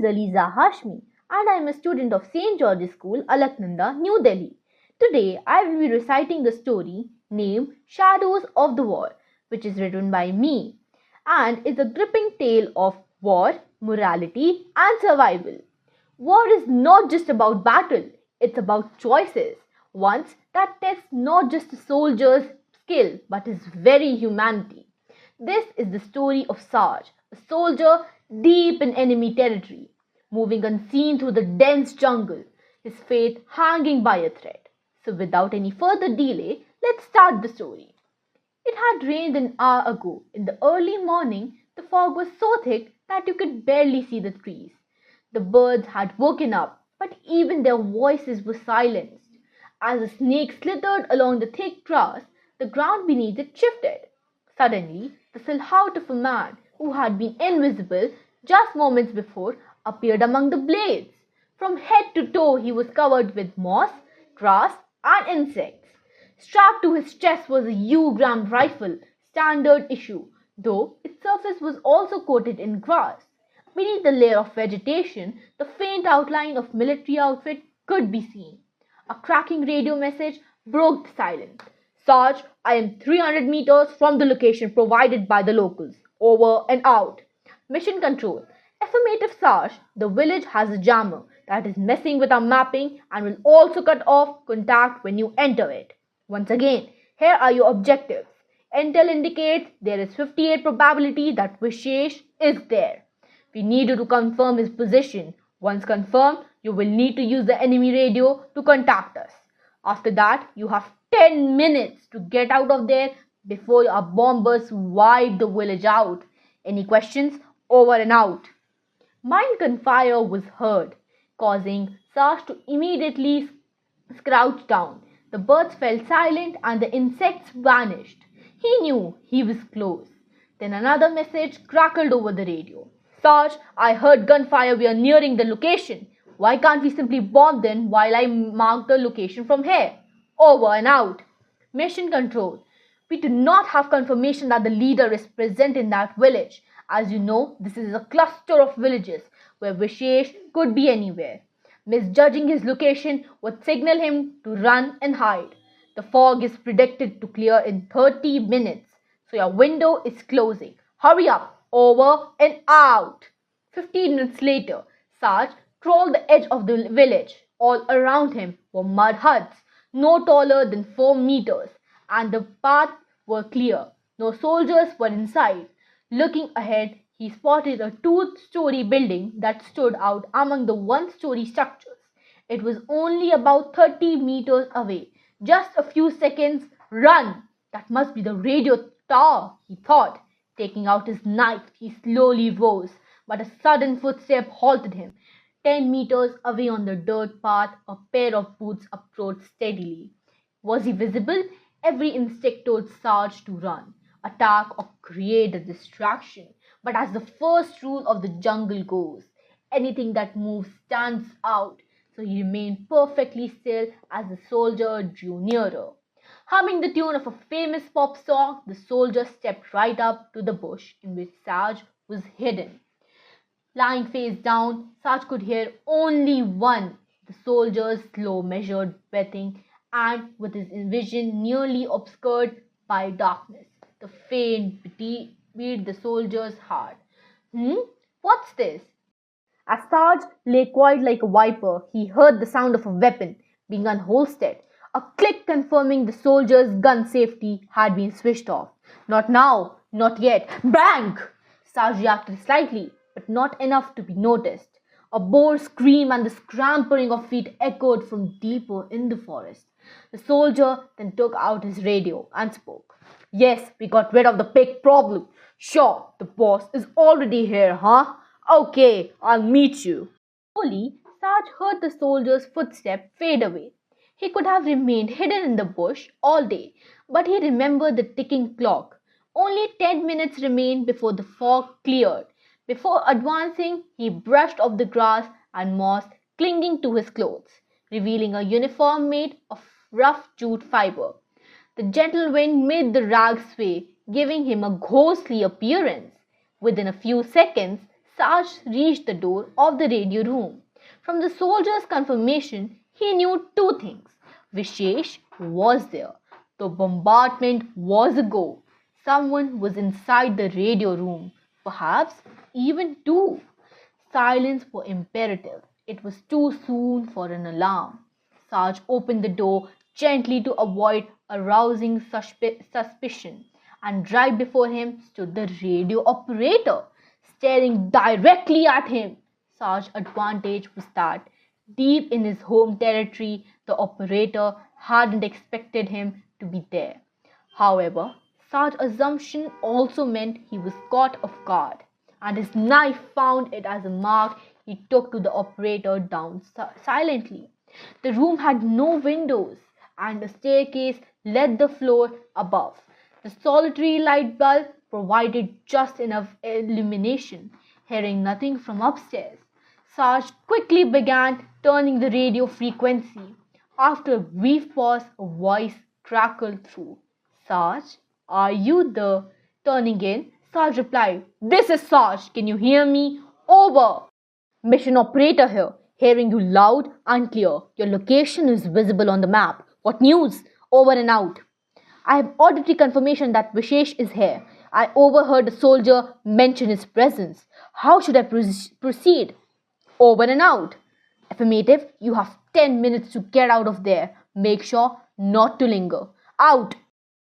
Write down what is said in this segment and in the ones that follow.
is Aliza Hashmi and I am a student of St. George's School, Alaknanda, New Delhi. Today I will be reciting the story named Shadows of the War, which is written by me and is a gripping tale of war, morality and survival. War is not just about battle, it's about choices, ones that test not just a soldier's skill but his very humanity. This is the story of Sarge, a soldier deep in enemy territory, moving unseen through the dense jungle, his faith hanging by a thread. So, without any further delay, let's start the story. It had rained an hour ago. In the early morning, the fog was so thick that you could barely see the trees. The birds had woken up, but even their voices were silenced. As a snake slithered along the thick grass, the ground beneath it shifted. Suddenly, the silhouette of a man who had been invisible just moments before appeared among the blades. From head to toe, he was covered with moss, grass, and insects. Strapped to his chest was a U-gram rifle, standard issue, though its surface was also coated in grass. Beneath the layer of vegetation, the faint outline of military outfit could be seen. A cracking radio message broke the silence. Sarge, I am 300 meters from the location provided by the locals. Over and out. Mission control. Affirmative, Sarge. The village has a jammer that is messing with our mapping and will also cut off contact when you enter it. Once again, here are your objectives. Intel indicates there is 58 probability that Vishesh is there. We need you to confirm his position. Once confirmed, you will need to use the enemy radio to contact us. After that, you have 10 minutes to get out of there before our bombers wipe the village out. Any questions? Over and out. Mine gunfire was heard, causing Sarge to immediately crouch down. The birds fell silent and the insects vanished. He knew he was close. Then another message crackled over the radio. Sarge, I heard gunfire. We are nearing the location. Why can't we simply bomb them while I mark the location from here? Over and out. Mission control. We do not have confirmation that the leader is present in that village. As you know, this is a cluster of villages where Vishesh could be anywhere. Misjudging his location would signal him to run and hide. The fog is predicted to clear in 30 minutes, so your window is closing. Hurry up. Over and out. 15 minutes later, Sarge crawled the edge of the village. All around him were mud huts, no taller than 4 meters, and the paths were clear. No soldiers were inside. Looking ahead, he spotted a 2-story building that stood out among the 1-story structures. It was only about 30 meters away. Just a few seconds. Run! That must be the radio tower, he thought. Taking out his knife, he slowly rose, but a sudden footstep halted him. 10 meters away on the dirt path, a pair of boots approached steadily. Was he visible? Every instinct told Sarge to run, attack or create a distraction. But as the first rule of the jungle goes, anything that moves stands out. So he remained perfectly still as the soldier drew nearer. Humming the tune of a famous pop song, the soldier stepped right up to the bush in which Sarge was hidden. Lying face down, Sarge could hear only one, the soldier's slow, measured breathing, and with his vision nearly obscured by darkness. The faint beat the soldier's heart. What's this? As Sarge lay quiet like a viper, he heard the sound of a weapon being unholstered. A click confirming the soldier's gun safety had been switched off. Not now, not yet. Bang! Sarge reacted slightly, but not enough to be noticed. A boar scream and the scampering of feet echoed from deeper in the forest. The soldier then took out his radio and spoke. Yes, we got rid of the pig problem. Sure, the boss is already here, huh? Okay, I'll meet you. Slowly, Sarge heard the soldier's footsteps fade away. He could have remained hidden in the bush all day, but he remembered the ticking clock. Only 10 minutes remained before the fog cleared. Before advancing, he brushed off the grass and moss clinging to his clothes, revealing a uniform made of rough jute fiber. The gentle wind made the rags sway, giving him a ghostly appearance. Within a few seconds, Sarge reached the door of the radio room. From the soldier's confirmation, he knew two things. Vishesh was there. The bombardment was a go. Someone was inside the radio room, perhaps even two. Silence was imperative. It was too soon for an alarm. Sarge opened the door gently to avoid arousing suspicion, and right before him stood the radio operator, staring directly at him. Sarge's advantage was that, deep in his home territory, the operator hadn't expected him to be there. However, Sarge's assumption also meant he was caught off guard, and his knife found it as a mark he took to the operator down silently. The room had no windows, and a staircase led the floor above. The solitary light bulb provided just enough illumination. Hearing nothing from upstairs, Sarge quickly began turning the radio frequency. After a brief pause, a voice crackled through. Sarge, are you the turning in? Sarge replied, This is Sarge. Can you hear me? Over. Mission operator here. Hearing you loud and clear. Your location is visible on the map. What news? Over and out. I have auditory confirmation that Vishesh is here. I overheard a soldier mention his presence. How should I proceed? Over and out. Affirmative, you have 10 minutes to get out of there. Make sure not to linger. Out.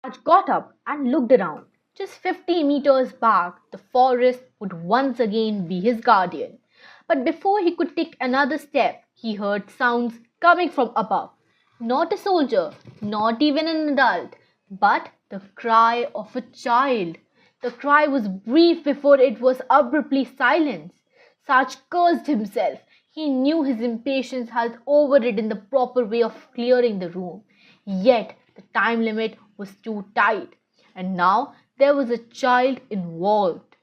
Raj got up and looked around. Just 50 meters back, the forest would once again be his guardian. But before he could take another step, he heard sounds coming from above. Not a soldier, not even an adult, but the cry of a child. The cry was brief before it was abruptly silenced. Sarge cursed himself. He knew his impatience had overridden the proper way of clearing the room. Yet the time limit was too tight, and now there was a child involved.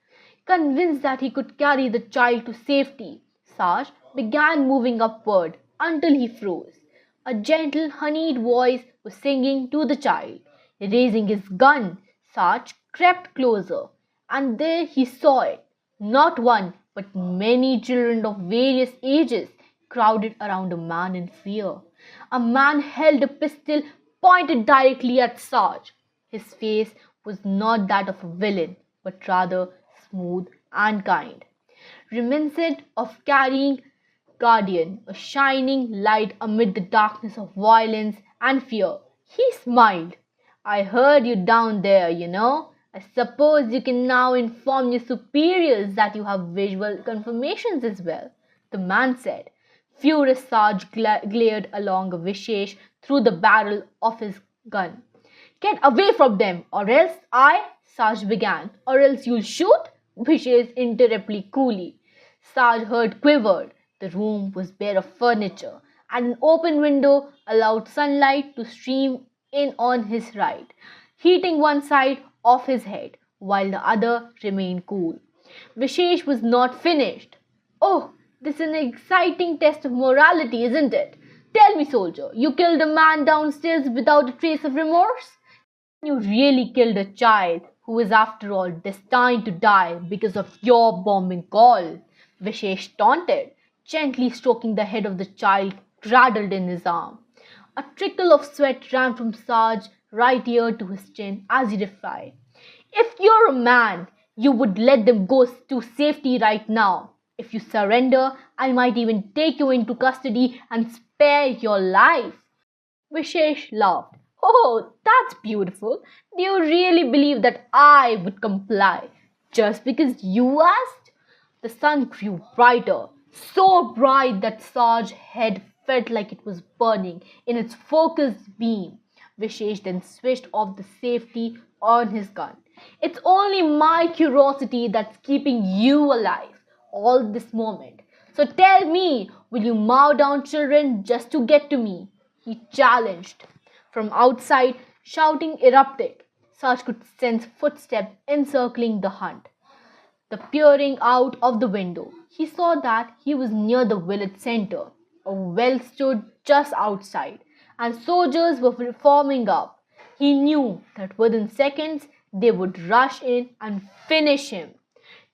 Convinced that he could carry the child to safety, Sarge began moving upward until he froze. A gentle, honeyed voice was singing to the child. Raising his gun, Sarge crept closer, and there he saw it. Not one, but many children of various ages crowded around a man in fear. A man held a pistol pointed directly at Sarge. His face was not that of a villain, but rather smooth and kind, reminiscent of carrying guardian, a shining light amid the darkness of violence and fear. He smiled. I heard you down there, you know. I suppose you can now inform your superiors that you have visual confirmations as well, the man said. Furious Sarge glared along Vishesh through the barrel of his gun. Get away from them, or else Sarge began. Or else you'll shoot? Vishesh interrupted coolly. Sarge heard quivered. The room was bare of furniture, and an open window allowed sunlight to stream in on his right, heating one side of his head, while the other remained cool. Vishesh was not finished. Oh, this is an exciting test of morality, isn't it? Tell me, soldier, you killed a man downstairs without a trace of remorse? You really killed a child who is, after all, destined to die because of your bombing call. Vishesh taunted, gently stroking the head of the child cradled in his arm. A trickle of sweat ran from Sarge's right ear to his chin as he replied, If you're a man, you would let them go to safety right now. If you surrender, I might even take you into custody and spare your life. Vishesh laughed. Oh, that's beautiful. Do you really believe that I would comply just because you asked? The sun grew brighter, so bright that Sarge's head felt like it was burning in its focused beam. Vishesh then switched off the safety on his gun. It's only my curiosity that's keeping you alive all this moment. So tell me, will you mow down children just to get to me? He challenged. From outside, shouting erupted. Sarge could sense footsteps encircling the hunt. The peering out of the window, he saw that he was near the village center. A well stood just outside, and soldiers were forming up. He knew that within seconds they would rush in and finish him.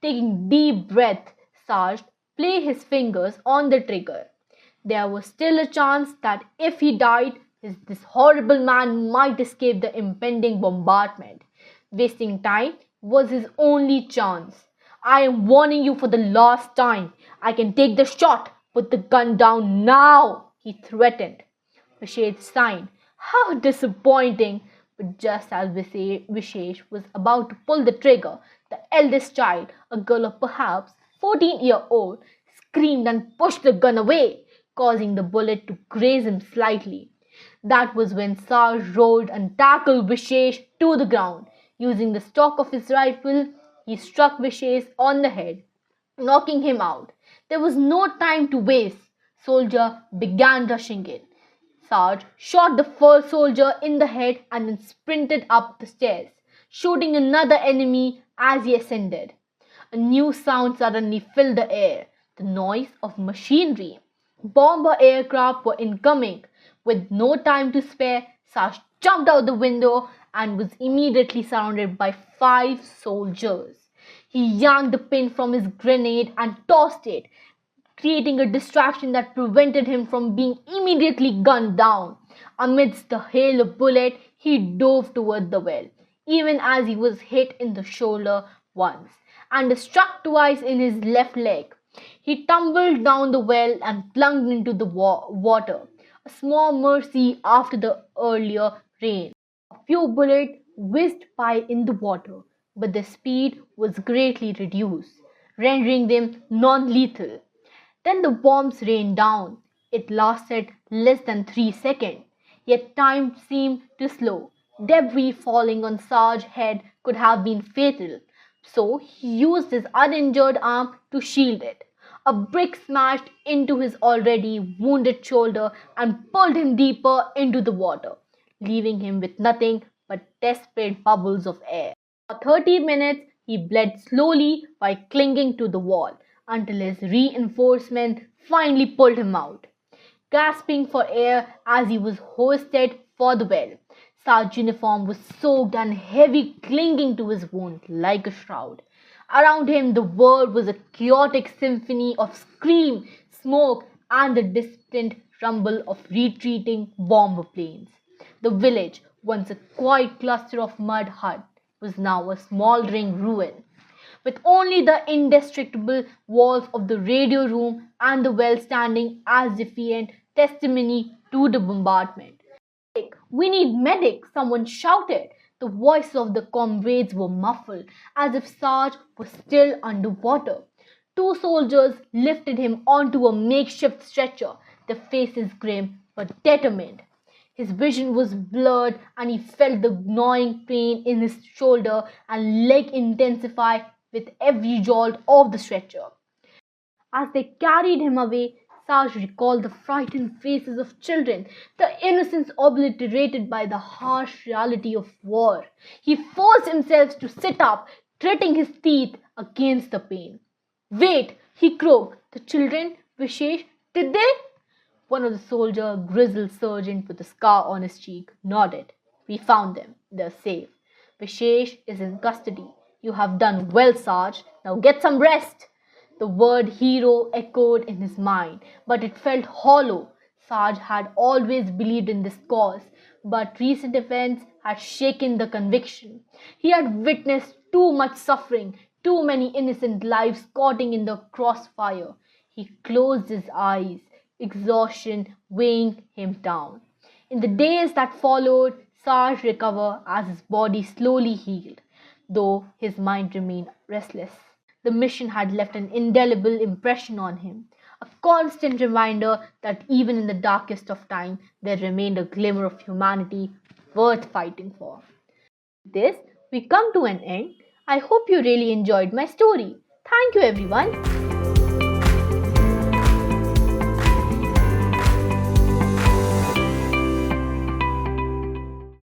Taking deep breath, Sarge play his fingers on the trigger. There was still a chance that if he died, this horrible man might escape the impending bombardment. Wasting time was his only chance. I am warning you for the last time. I can take the shot. Put the gun down now, he threatened. Vishesh sighed. How disappointing! But just as Vishesh was about to pull the trigger, the eldest child, a girl of perhaps 14-year-old, screamed and pushed the gun away, causing the bullet to graze him slightly. That was when Sarge rolled and tackled Vishesh to the ground. Using the stock of his rifle, he struck Vishesh on the head, knocking him out. There was no time to waste. Soldier began rushing in. Sarge shot the first soldier in the head and then sprinted up the stairs, shooting another enemy as he ascended. A new sound suddenly filled the air, the noise of machinery. Bomber aircraft were incoming. With no time to spare, Sarge jumped out the window and was immediately surrounded by 5 soldiers. He yanked the pin from his grenade and tossed it, creating a distraction that prevented him from being immediately gunned down. Amidst the hail of bullets, he dove toward the well, even as he was hit in the shoulder once and struck twice in his left leg. He tumbled down the well and plunged into the water, a small mercy after the earlier rain. A few bullets whizzed by in the water, but their speed was greatly reduced, rendering them non-lethal. Then the bombs rained down. It lasted less than 3 seconds, yet time seemed to slow. Debris falling on Sarge's head could have been fatal, so he used his uninjured arm to shield it. A brick smashed into his already wounded shoulder and pulled him deeper into the water, leaving him with nothing but desperate bubbles of air. For 30 minutes, he bled slowly by clinging to the wall until his reinforcement finally pulled him out. Gasping for air as he was hoisted for the well, Sarge's uniform was soaked and heavy, clinging to his wound like a shroud. Around him, the world was a chaotic symphony of scream, smoke, and the distant rumble of retreating bomber planes. The village, once a quiet cluster of mud huts, was now a smoldering ruin, with only the indestructible walls of the radio room and the well standing as defiant testimony to the bombardment. We need medics, someone shouted. The voices of the comrades were muffled, as if Sarge was still underwater. 2 soldiers lifted him onto a makeshift stretcher, their faces grim but determined. His vision was blurred and he felt the gnawing pain in his shoulder and leg intensify with every jolt of the stretcher. As they carried him away, Sarge recalled the frightened faces of children, the innocence obliterated by the harsh reality of war. He forced himself to sit up, gritting his teeth against the pain. Wait, he croaked. The children, Vishesh, did they? One of the soldiers, grizzled sergeant with a scar on his cheek, nodded. We found them. They're safe. Vishesh is in custody. You have done well, Sarge. Now get some rest. The word hero echoed in his mind, but it felt hollow. Sarge had always believed in this cause, but recent events had shaken the conviction. He had witnessed too much suffering, too many innocent lives caught in the crossfire. He closed his eyes, exhaustion weighing him down. In the days that followed, Sarge recovered as his body slowly healed, though his mind remained restless. The mission had left an indelible impression on him, a constant reminder that even in the darkest of time, there remained a glimmer of humanity worth fighting for. With this, we come to an end. I hope you really enjoyed my story. Thank you, everyone.